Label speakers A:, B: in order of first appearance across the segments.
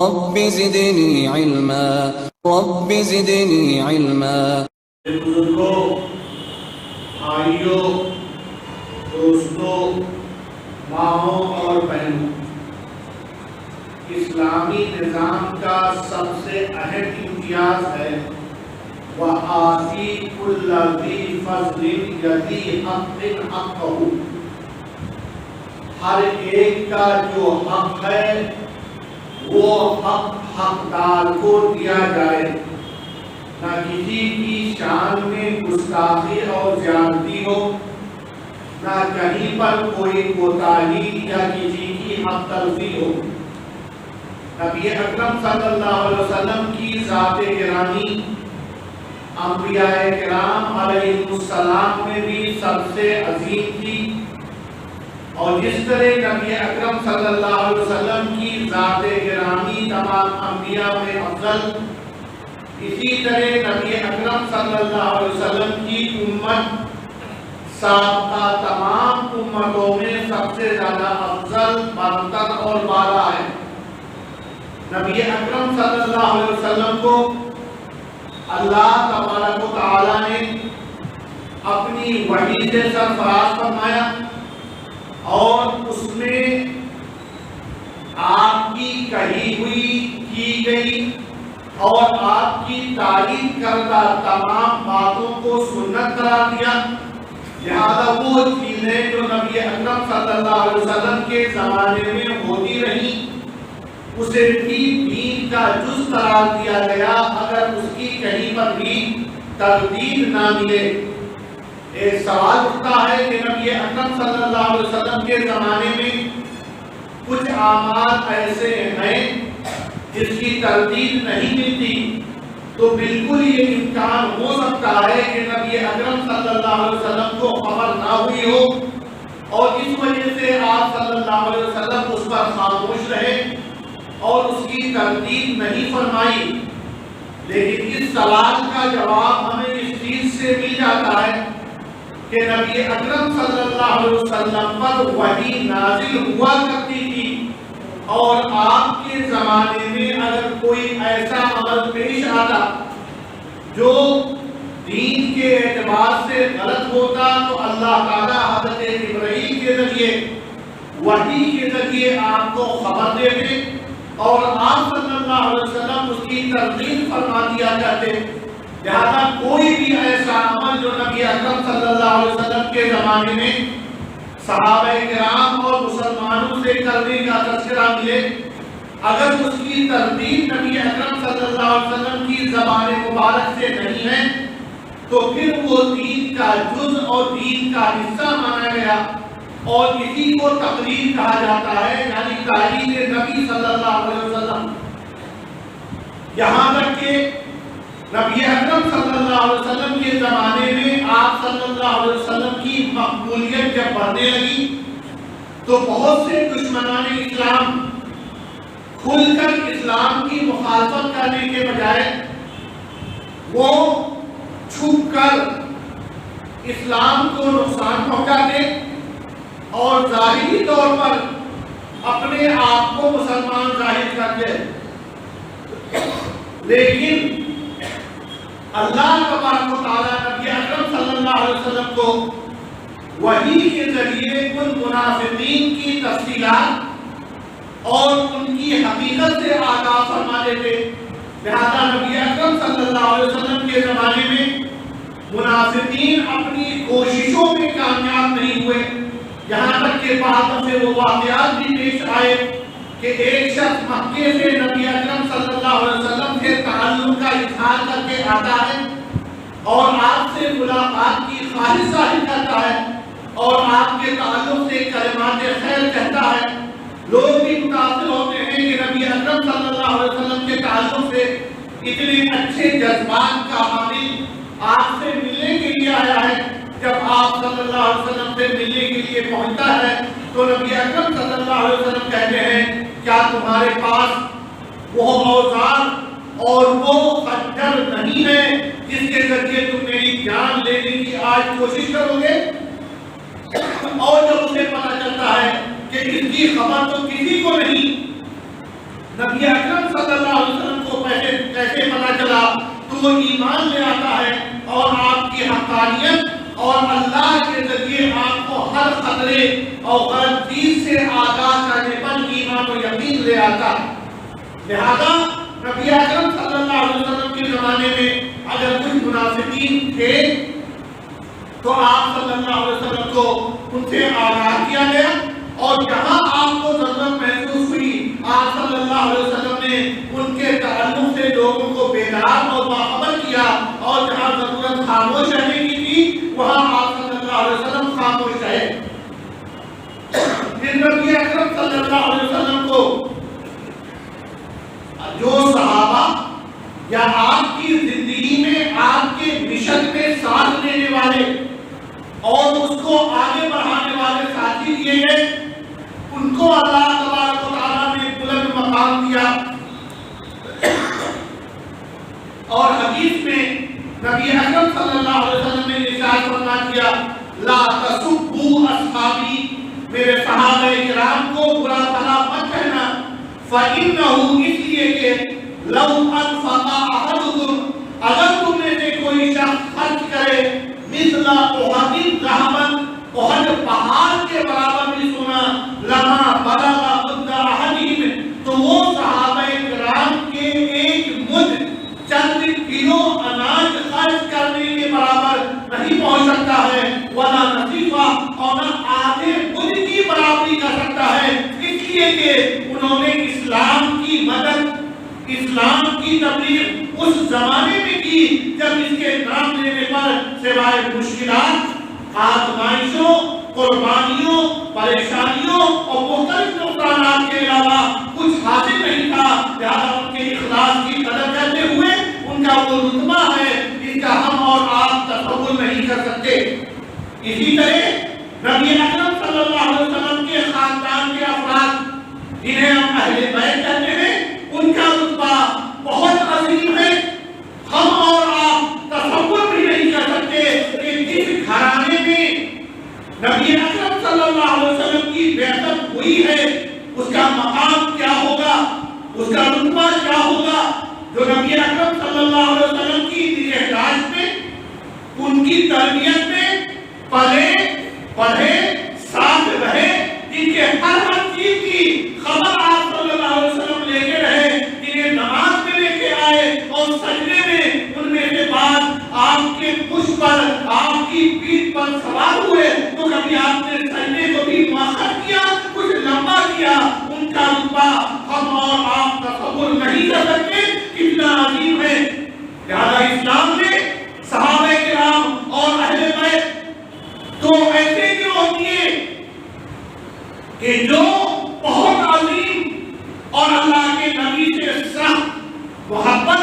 A: رب زدنی علما رب زدنی علما۔
B: بزرگوں، بھائیوں، دوستوں، ماؤں اور بہنوں، اسلامی نظام کا سب سے اہم امتیاز ہے وَآتِي كُلَّ ذِي فَضْلٍ يَذِي حَقٍّ حَقَّهُ۔ ہر ایک کا جو حق ہے وہ حق حقدار کو دیا جائے، نہ کسی کی شان میں گستاخی اور زیادتی ہو، نہ کہیں پر کوئی کوتاہی یا کسی کی حق تلفی ہو۔ نبی اکرم صلی اللہ علیہ وسلم کی ذات گرامی انبیاء کرام علیہ السلام میں بھی سب سے عظیم تھی، اور جس طرح نبی اکرم صلی اللہ علیہ وسلم کی ذات گرامی تمام انبیاء میں افضل، اسی طرح نبی اکرم صلی اللہ علیہ وسلم کی امت سابقہ تمام امتوں میں سب سے زیادہ افضل، برتر اور بالا ہے۔ نبی اکرم صلی اللہ علیہ وسلم کو اللہ تبارک و تعالیٰ نے اپنی وحی سے سرفراز فرمایا، اور اس میں آپ کی کہی ہوئی، کی گئی اور آپ کی تائید کردہ تمام باتوں کو سنت قرار دیا۔ لہذا وہ چیزیں جو نبی اکرم صلی اللہ علیہ وسلم کے زمانے میں ہوتی رہی، اسے بھی دین کا جز قرار دیا گیا اگر اس کی کہیں پر بھی تردید نہ ملے۔ ایک سوال اٹھتا ہے کہ نبی اکرم صلی اللہ علیہ وسلم کے زمانے میں کچھ اعمال ایسے ہیں جس کی تردید نہیں ملتی، تو بالکل یہ امکان ہو سکتا ہے کہ نبی اکرم صلی اللہ علیہ وسلم کو خبر نہ ہوئی ہو، اور اس وجہ سے آپ صلی اللہ علیہ وسلم اس پر خاموش رہے اور اس کی تردید نہیں فرمائی۔ لیکن اس سوال کا جواب ہمیں اس چیز سے مل جاتا ہے کہ نبی اکرم صلی اللہ علیہ وسلم پر وحی نازل ہوا کرتی تھی، اور آپ کے زمانے میں اگر کوئی ایسا عمل پیش آتا جو دین کے اعتبار سے غلط ہوتا تو اللہ تعالیٰ حضرت جبرائیل کے ذریعے، وحی کے ذریعے آپ کو خبر دیتے، اور آپ صلی اللہ علیہ وسلم اس کی تردید فرما دیا کرتے۔ لہذا کوئی بھی ایسا عمل جو نبی اکرم صلی اللہ علیہ وسلم کے زمانے میں صحابہ کرام اور مسلمانوں سے کرنے کا تذکرہ ملے، اگر اس کی تردید نبی اکرم صلی اللہ علیہ وسلم کی زبان مبارک سے نہیں ہے تو پھر وہ دین کا جز اور دین کا حصہ مانا گیا، اور اسی کو تقریر کہا جاتا ہے، یعنی تائید نبی صلی اللہ علیہ وسلم۔ یہاں تک کہ نبی اکرم صلی اللہ علیہ وسلم کے زمانے میں آپ صلی اللہ علیہ وسلم کی مقبولیت جب بڑھنے لگی تو بہت سے دشمنان اسلام کھل کر اسلام کی مخالفت کرنے کے بجائے وہ چھپ کر اسلام کو نقصان پہنچاتے اور ظاہری طور پر اپنے آپ کو مسلمان ظاہر کرتے، لیکن اللہ تبارک و تعالیٰ نبی اکرم صلی اللہ علیہ وسلم کو وحی کے ذریعے ان منافقین کی تفصیلات اور ان کی حقیقت سے آگاہ فرما دیتے۔ لہذا نبی اکرم صلی اللہ علیہ وسلم کے زمانے میں منافقین اپنی کوششوں میں کامیاب نہیں ہوئے، یہاں تک کہ بعض دفعے وہ واقعات بھی پیش آئے کہ ایک شخص مکے سے نبی اکرم صلی اللہ علیہ وسلم سے تعلق کا اظہار کر کے آتا ہے اور آپ سے ملاقات کی خواہش ظاہر کرتا ہے اور آپ کے تعلق سے کلمات خیر کہتا ہے۔ لوگ بھی متاثر ہوتے ہیں کہ نبی اکرم صلی اللہ علیہ وسلم کے تعلق سے اتنے اچھے جذبات کا حامل آپ سے ملنے کے لیے آیا ہے۔ جب آپ صلی اللہ علیہ وسلم سے ملنے کے لیے پہنچتا ہے تو نبی اکرم صلی اللہ علیہ وسلم کہتے ہیں، کیا تمہارے پاس وہ اوزار اور وہ خنجر نہیں ہے جس کے ذریعے تم میری جان لینے کی آج کوشش کرو گے؟ اور جب اسے پتہ چلتا ہے کہ اس کی خبر تو کسی کو نہیں، نبی اکرم صلی اللہ علیہ وسلم کو کیسے پتہ چلا؟ تو وہ ایمان لے آتا ہے اور آپ کی حقانیت اور اللہ کے ذریعے آپ کو ہر خطرے اور غلط چیز سے آگاہ کرنے پر ایمان و یقین لے آتا ہے۔ لہذا نبی اکرم صلی اللہ علیہ وسلم کے زمانے میں اگر کچھ منافقین تھے تو آپ صلی اللہ علیہ وسلم کو ان سے آگاہ کیا گیا، اور جہاں آپ کو ضرورت محسوس ہوئی آپ صلی اللہ علیہ وسلم نے ان کے تعلق سے لوگوں کو بیدار اور باخبر کیا، اور جہاں ضرورت خاموش رہنے کی تھی وہاں آپ صلی اللہ علیہ وسلم خاموش رہے۔ پھر نبی اکرم صلی اللہ علیہ وسلم کو جو صحابہ یا آپ کی زندگی میں آپ کے مشن میں ساتھ لینے والے اور اس کو آگے بڑھانے والے ساتھی دیے گئے، ان کو اللہ تبارک و تعالیٰ نے بلند مقام دیا۔ اور حدیث میں نبی اکرم صلی اللہ علیہ وسلم نے ارشاد فرما دیا، لا تسبوا اصحابی، میرے صحابہ کرام کو برا بھلا مت کہنا، فإنه، اس لیے کہ لو انفق احدکم، اگر تم میں سے کوئی شخص خرچ کرے مثل احد ذهبا، احد پہاڑ کے برابر بھی سونا، لما بلغ مد احدہم، تو وہ صحابہ کرام کے ایک مد چند کلو اناج خرچ کرنے کے برابر نہیں پہنچ سکتا ہے، ولا نصیفہ، اور نہ آدھے مد کی برابری کر سکتا ہے، اس لیے کہ انہوں نے اسلام کی مدد، اسلام کی تبلیغ اس زمانے میں کی جب اس کے نام لینے پر سوائے مشکلات، آزمائشوں، قربانیوں، پریشانیوں اور مختلف نقصانات کے علاوہ کچھ حاصل نہیں تھا۔ لہذا ان کے اخلاص کی قدر کرتے ہوئے ان کا وہ رتبہ ہے جس کا ہم اور آپ تصور نہیں کر سکتے۔ اسی طرح نبی اکرم صلی اللہ علیہ وسلم کے خاندان کے افراد جنہیں ہم اہل بیت کہتے ہیں، ان کا رتبہ بہت عظیم ہے۔ ہم اور آپ تصور بھی نہیں کر سکتے کہ جس گھرانے میں نبی اکرم صلی اللہ علیہ وسلم کی بعثت ہوئی ہے اس کا مقام کیا ہوگا، اس کا رتبہ کیا ہوگا۔ جو نبی اکرم صلی اللہ علیہ وسلم کی نگہداشت میں، ان کی تربیت میں پلے پڑھے، ساتھ رہے، جن کے ہر چیز کی خبر آپ صلی اللہ علیہ وسلم لے کے رہے، جنہیں نماز میں لے کے آئے اور سجدے میں ان میں سے بعض آپ کے پشت پر، آپ کی پیٹھ پر سوار ہوئے تو کبھی آپ نے سجدے کو بھی مؤخر کیا، کچھ لمبا کیا۔ ان کا رتبہ ہم اور آپ تصور نہیں کر سکتے کتنا عظیم ہے۔ لہذا اسلام نے صحابہ کرام اور اہل بیت تو ایسے کیوں ہوتی ہے کہ جو بہت عظیم اور اللہ کے نبی سے سخت محبت،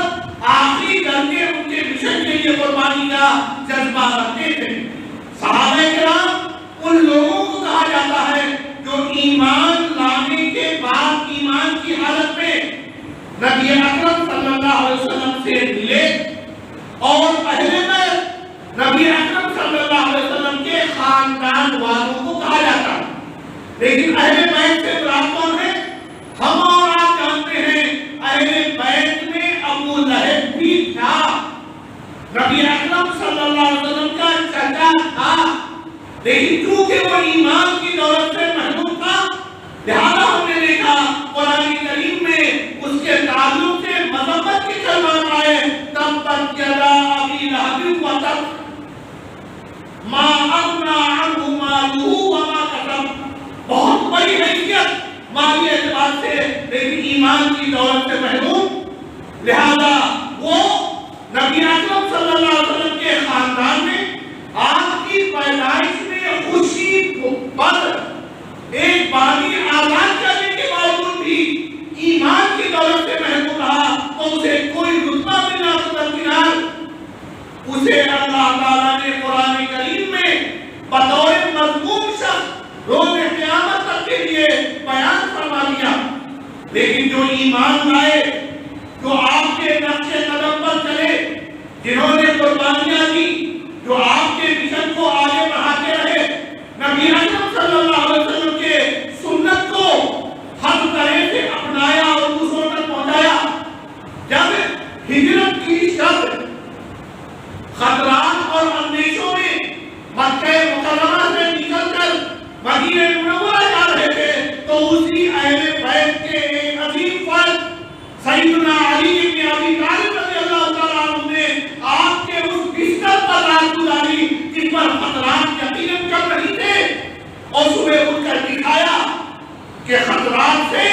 B: آخری درجے ان کے مشن کے لیے قربانی کا جذبہ رکھتے تھے۔ صحابہ کرام ان لوگوں کو کہا جاتا ہے جو ایمان لانے کے بعد ایمان کی حالت میں نبی اکرم صلی اللہ علیہ وسلم سے ملے، اور اہل بیت نبی اکرم صلی اللہ علیہ وسلم کے خاندان والوں کو کہا جاتا ہے۔ لیکن اہل بیت سے مراد کون ہے؟ ہم اور آپ جانتے ہیں اہل بیت میں ابو لہب بھی تھا، نبی اکرم صلی اللہ علیہ وسلم کا چچا تھا، لیکن چونکہ وہ ایمان کی دولت سے محروم تھا، لہذا ہم نے دیکھا قرآن کریم میں اس کے تعلق سے مذمت کے کلمات آئے، تبت یدا ابی لہب وتب، ما اغنی عنہ مالہ وما کسب، بہت بڑی حیثیت مالی اعتبار سے لیکن ایمان کی دولت سے محروم۔ لہذا وہ نبی اکرم صلی اللہ علیہ وسلم کے خاندان میں آپ کی پیدائش میں خوشی پر ایک بانی آزاد کرنے کے باوجود بھی ایمان کی دولت سے محروم رہا، تو اسے کوئی رتبہ ملنا درکنار، اسے اللہ تعالیٰ نے قرآن کریم میں بطور مذموم شخص روز قیامت تک کے لیے بیان فرما دیا۔ لیکن جو ایمان لائے، جو آپ کے نقش قدم پر چلے، جنہوں نے قربانیاں دی، جو آپ کے مشن کو آگے بڑھاتے رہے، نبی اکرم صلی اللہ علیہ وسلم کے سنت کو ہر طرح سے اپنایا اور دوسروں ہجرت کی شرط خطرات اور اندیشوں میں مکہ مکرمہ سے نکل کر مدینہ منورہ جا رہے تھے تو اسی اہل بیت کے ایک عظیم فرد سیدنا علی بن ابی طالب رضی اللہ تعالیٰ عنہ نے آپ کے اس بستر پر رات گزاری جن پر خطرات یقیناً کم نہیں تھے اور صبح اٹھ کر دکھایا کہ خطرات سے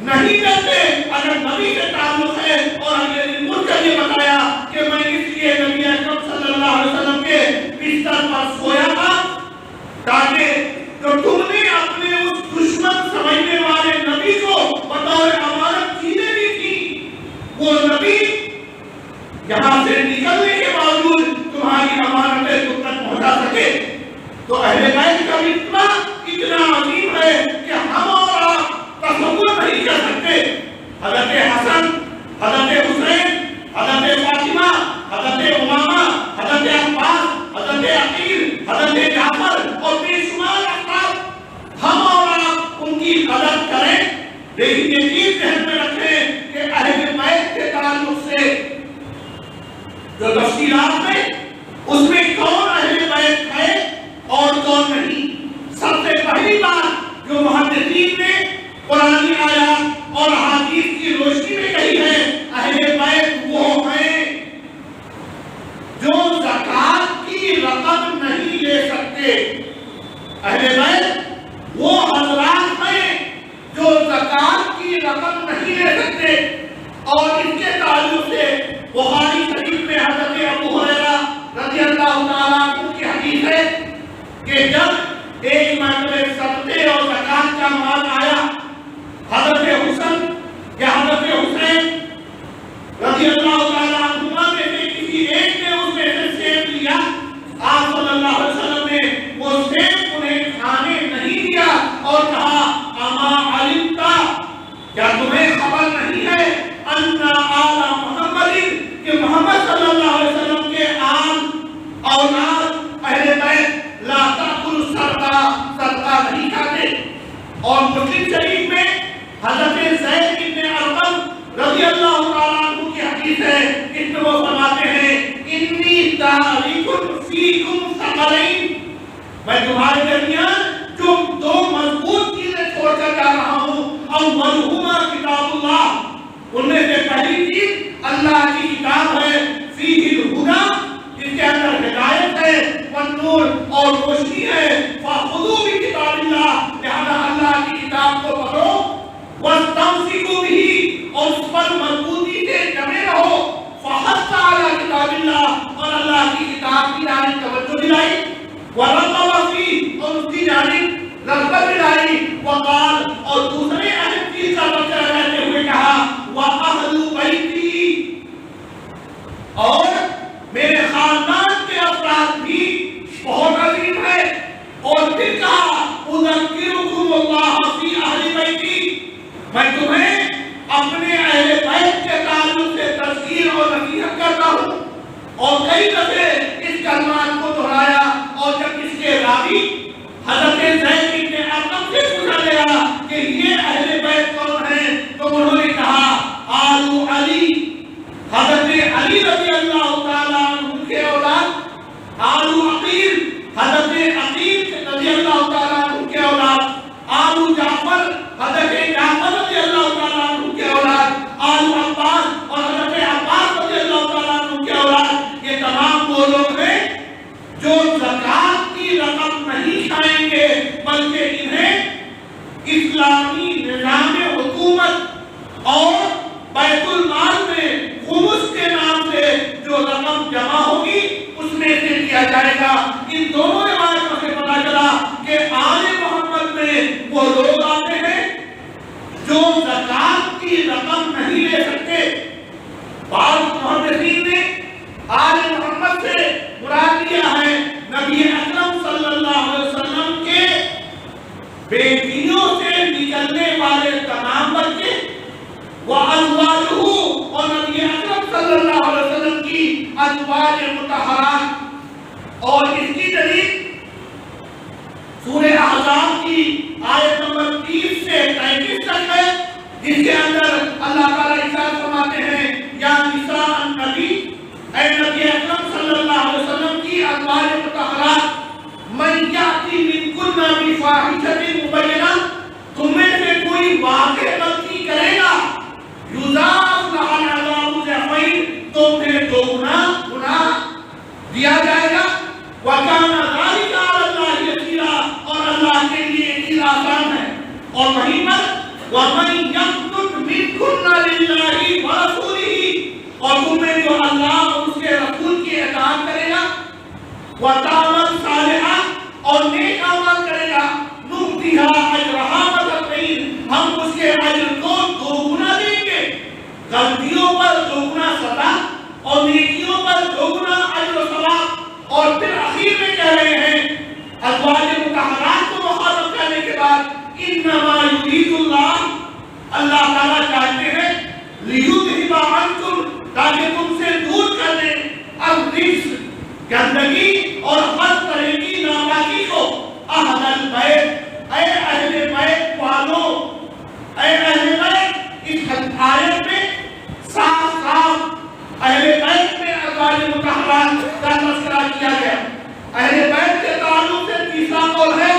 B: نہیں ڈرتے اگر نبی سے تعلق ہے، اور اگلے دن مجھ کر یہ بتایا کہ میں اس لیے نبی اکرم صلی اللہ علیہ وسلم کے بستر پر سویا تھا تاکہ جو تم نے اپنے اس دشمن سمجھنے والے نبی کو بطور امانت چیزیں بھی تھی، وہ نبی یہاں سے نکلنے کے باوجود تمہاری امانتیں تم تک پہنچا سکے۔ تو اہل بیت کا اتنا عظیم ہے کہ ہم اور آپ تصور نہیں کر سکتے۔ حضرت حسن، حضرت حسین، حضرت فاطمہ، حضرت امامہ، حضرت عباس، حضرت عقیل، حضرت جعفر اور بے شمار افراد، ہم اور آپ ان کی قدر کریں، لیکن یہ چیز ذہن میں رکھیں کہ اہل بیت کے تعلق سے جو تفصیلات میں اس میں کون اہل بیت ہے اور کون نہیں۔ سب سے پہلی بات جو محدثین نے قرآنی آیات اور حدیث کی روشنی میں کہی ہے، اہل بیت وہ ہیں جو زکات کی رقم نہیں لے سکتے۔ اہل بیت وہ حضرات ہیں جو زکات کی رقم نہیں لے سکتے، اور ان کے تعلق سے بخاری شریف میں حضرت ابو ہریرہ رضی اللہ تعالیٰ عنہ کی حدیث ہے کہ جب ایک مرتبہ صدقے اور زکات کا مال آیا، حضرت حسن یا حضرت حسین رضی اللہ تعالیٰ عنہما میں سے کسی ایک نے اس میں سے سیب لیا، آپ صلی اللہ علیہ وسلم نے وہ سیب انہیں کھانے نہیں دیا اور کہا اما علمتا، کیا تمہیں خبر نہیں ہے ان آل محمد کہ محمد صلی اللہ علیہ وسلم کے آل اولاد اہل بیت لا تأکل صدقہ نہیں کھاتے۔ اور مسلم شریف میں حضرت زید بن ارقم رضی اللہ تعالیٰ عنہ کی حدیث ہے، اس میں وہ فرماتے ہیں انی تاریک فیکم ثقلین، میں تمہارے درمیان جو دو مضبوط چیزیں چھوڑ کر جا رہا ہوں، اولہما کتاب اللہ، ان میں سے پہلی چیز اللہ کی کتاب ہے، فیہ الہدی، جس کے اندر ہدایت ہے، والنور اور روشنی ہے، فخذوا بکتاب اللہ، لہذا اللہ کی کتاب کو پڑھو، واستمسکوا بہ، اور اس پر مضبوطی سے جمے رہو، فحث علی کتاب اللہ، اور اللہ کی کتاب کی جانب توجہ دلائی، ورغب فیہ، اور اس کی جانب رغبت دلائی، وقال، اور دوسرے اہم چیز کا تذکرہ کرتے ہوئے کہا وَأَهْلُ بَيْتِي، اور میرے خاندان کے افراد بھی بہت عظیم ہے، اور پھر کہا اُذَكِّرُكُمُ اللَّهَ فِي أَهْلِ بَيْتِي، میں تمہیں اپنے اہل بیت کے تعلق سے تذکیر اور نصیحت کرتا ہوں۔ اور کئی دفعے اس کلمات کو دہرایا، اور جب اس کے راوی حضرت زید بن ارقم سے پوچھا گیا کہ یہ اہل بیت کون ہیں تو انہوں نے کہا آل علی، حضرت علی رضی اللہ تعالیٰ عنہ کے اولاد، آل عقیل، حضرت عقیل رضی اللہ تعالیٰ عنہ کے اولاد، آل جعفر، حضرت جعفر رضی اللہ تعالیٰ عنہ کے اولاد، آل عباس، اور حضرت عباس رضی اللہ تعالیٰ عنہ کے اولاد، یہ تمام وہ لوگ ہیں جو زکات کی رقم نہیں کھائیں گے، بلکہ انہیں اسلامی نظام حکومت اور بیت المال میں خمس کے نام سے جو رقم جمع ہوگی اس میں سے دیا جائے گا۔ ان دونوں روایتوں سے پتہ چلا کہ آل محمد میں وہ لوگ آتے ہیں جو زکات کی رقم نہیں لے سکتے۔ بعض محدثین نے آل محمد سے مراد لیا ہے نبی اکرم صلی اللہ علیہ وسلم کے بیٹیوں سے نکلنے والے تمام بچے، وَأَزْوَاجُهُ، اور نبی اکرم صلی اللہ علیہ وسلم کی ازواج مطہرات۔ اور اس کی دلیل سورہ احزاب کی آیت نمبر 30 سے 33 تک ہے، جس کے اندر اللہ تعالیٰ ارشاد فرماتے ہیں یا نساء واقع غلطی کرے گا یضاعف لہ العذاب ضعفین، تو پھر دوگنا گناہ دیا جائے گا۔ وَكَانَ ذَلِكَ عَلَى اللَّهِ يَسِيرًا، اور اللہ کے لیے یہ چیز آسان ہے۔ اور وہیں پر وَمَن يَقْنُتْ مِنكُنَّ لِلَّهِ وَرَسُولِهِ، اور تم میں جو اللہ اور اس کے رسول کی اطاعت کرے گا، وَتَعْمَلْ صَالِحًا، اور نیک عمل کرے گا، نُؤْتِهَا أَجْرَهَا مَرَّتَيْنِ، ہم اس کے اجر کو دوگنا دیں گے۔ غلطیوں پر دوگنا سزا اور نیکیوں پر دوگنا اجر و ثواب۔ اور پھر اخیر میں کہہ رہے ہیں ازواج مطہرات کو مخاطب کرنے کے بعد، انما یرید اللہ، اللہ تعالیٰ چاہتے ہیں لیذھب عنکم، تاکہ تم سے دور کر دیں الرجس، گندگی اور ہر طرح کی ناپاکی کو، اہل البیت، اے اہل بیت والوں، اے اہل بیت۔ اس آیت میں صاف صاف اہل بیت میں ازواج مطہرات کا تذکرہ کیا گیا۔ اہل بیت کے تعلق سے تیسرا قول ہے،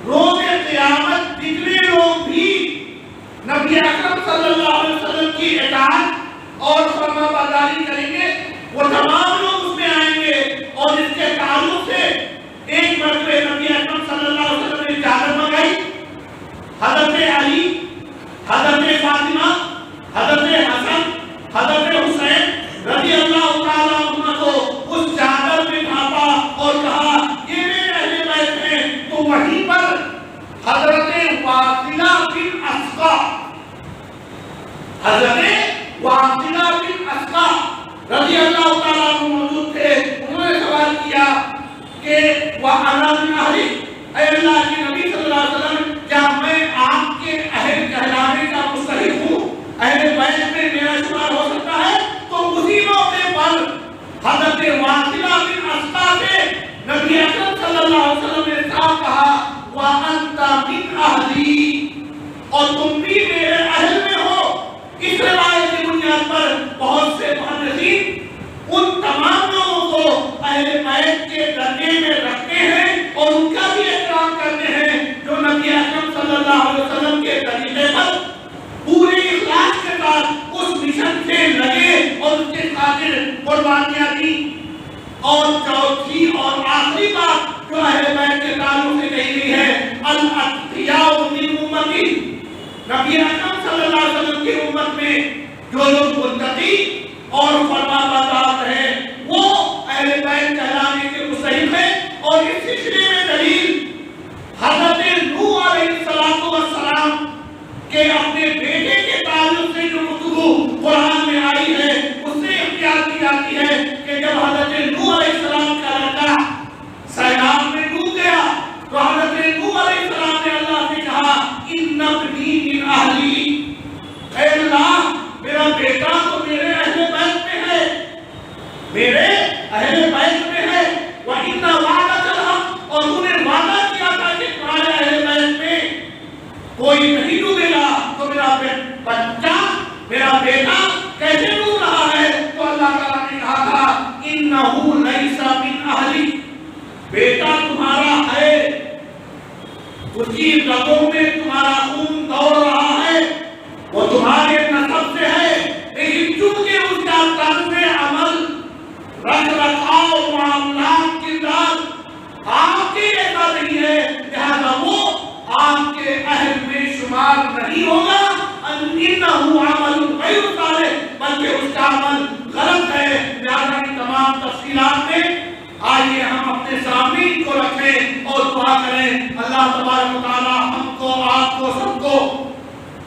B: روز قیامت جتنے لوگ بھی نبی اکرم صلی اللہ علیہ وسلم کی اطاعت اور فرما برداری کریں گے، وہ تمام لوگ اس میں آئیں گے۔ اور اس کے تعلق سے ایک مرتبہ نبی اکرم صلی اللہ علیہ وسلم نے چادر منگائی، حضرت علی، حضرت فاطمہ، حضرت حسن، حضرت حسین رضی اللہ تعالیٰ عنہ کو اس چادر میں ڈھانپا اور کہا یہ میرے اہل بیت ہیں۔ تو وہیں پر حضرت واصلہ بن اسقا، حضرت واصلہ بن اسقا رضی اللہ تعالیٰ عنہ موجود تھے۔ انہوں نے سوال کیا کہ وَأَنَا مِنْ أَهْلِكَ، اے اللہ کے نبی صلی اللہ علیہ وسلم، کیا میں آپ کے اہل کہلانے کا مستحق ہوں؟ اہل بیت میں میرا شمار ہو سکتا ہے؟ تو اسی موقع پر حضرت واصلہ بن اسقا سے نبی اکرم صلی اللہ علیہ وسلم نے صاف کہا وَأَنْتَ مِنْ أَهْلِي، اور تم بھی میرے اہل میں ہو۔ اس روایت کی بنیاد پر بہت سے محدثین ان تمام لوگوں کو اہل بیت کے درجے میں رکھتے ہیں اور ان کا بھی احترام کرتے ہیں جو نبی اکرم صلی اللہ علیہ وسلم کے طریقے پر پورے اخلاص کے ساتھ اس مشن سے لگے اور اس کے خاطر قربانیاں دی۔ اور چوتھی اور آخری بات جو اہل بیت کے تعلق سے کہی گئی ہے، الاتقیاء من امتی، نبی اکرم صلی اللہ علیہ وسلم کی امت میں جو لوگ متقی اور فرما بردار ہیں وہ اہل بیت کہلانے کے مستحق ہیں۔ اور اس سلسلے میں دلیل حضرت نوح علیہ السلام کے اپنے بیٹے کے تعلق سے جو گفتگو قرآن میں آئی ہے اس سے اختیار کی جاتی ہے کہ جب حضرت نوح علیہ السلام کا لڑکا سیلاب میں ڈوب گیا تو حضرت نوح علیہ السلام نے اللہ سے کہا ان ابنی من اہلی، اے اللہ میرا بیٹا تو میرے اہل بیت میں ہے، میرے اہل بیت میں ہے، وَإِنَّ وَعْدَكَ الْحَقُّ، اور تو نے وعدہ کیا تھا کہ تمہارے اہل بیت میں کوئی نہیں ڈوبے گا، تو میرا بچہ میرا بیٹا کیسے ڈوب رہا ہے؟ تو اللہ تعالیٰ نے کہا تھا اِنَّهُ لَيْسَ مِنْ أَهْلِكَ، بیٹا تمہارا ہے، اس کی رگوں میں تمہارا خون دوڑ رہا ہے، وہ تمہارے نسب سے ہے، لیکن چونکہ اس کا طرز عمل، رکھ رکھاؤ، معاملات، کردار آپ کے ایسا نہیں ہے، لہذا وہ آپ کے اہل میں شمار نہیں ہوگا۔ انہو عمل غیر صالح، بلکہ اس کا عمل غلط ہے۔ لہذا ان تمام تفصیلات میں آئیے ہم اپنے سامنے کو رکھیں اور دعا کریں اللہ تبارک و تعالی ہم کو، آپ کو، سب کو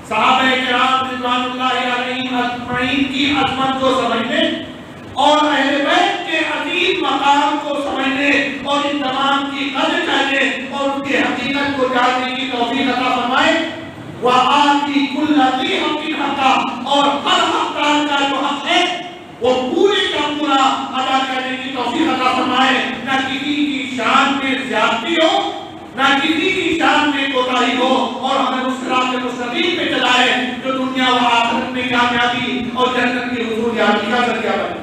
B: صحابہ کرام رضوان اللہ علیہم اجمعین کی عظمت کو سمجھنے اور اہل بیت کے عظیم مقام کو سمجھنے اور ان تمام کی قدر کرنے اور ان کی حقیقت کو جاننے کی توفیق عطا فرمائے۔ وآتی کل ذی حق حقہ، اور ہر حقدار کا جو حق ہے وہ پورے کا پورا ادا کرنے کی توفیق عطا فرمائے، نہ کسی کی شان میں زیادتی ہو، نہ کسی کی شان میں کوتاہی ہو، اور ہمیں اس صراط مستقیم پہ چلائے جو دنیا و آخرت میں کامیابی اور جنت کی حصول یابی کا ذریعہ بنے۔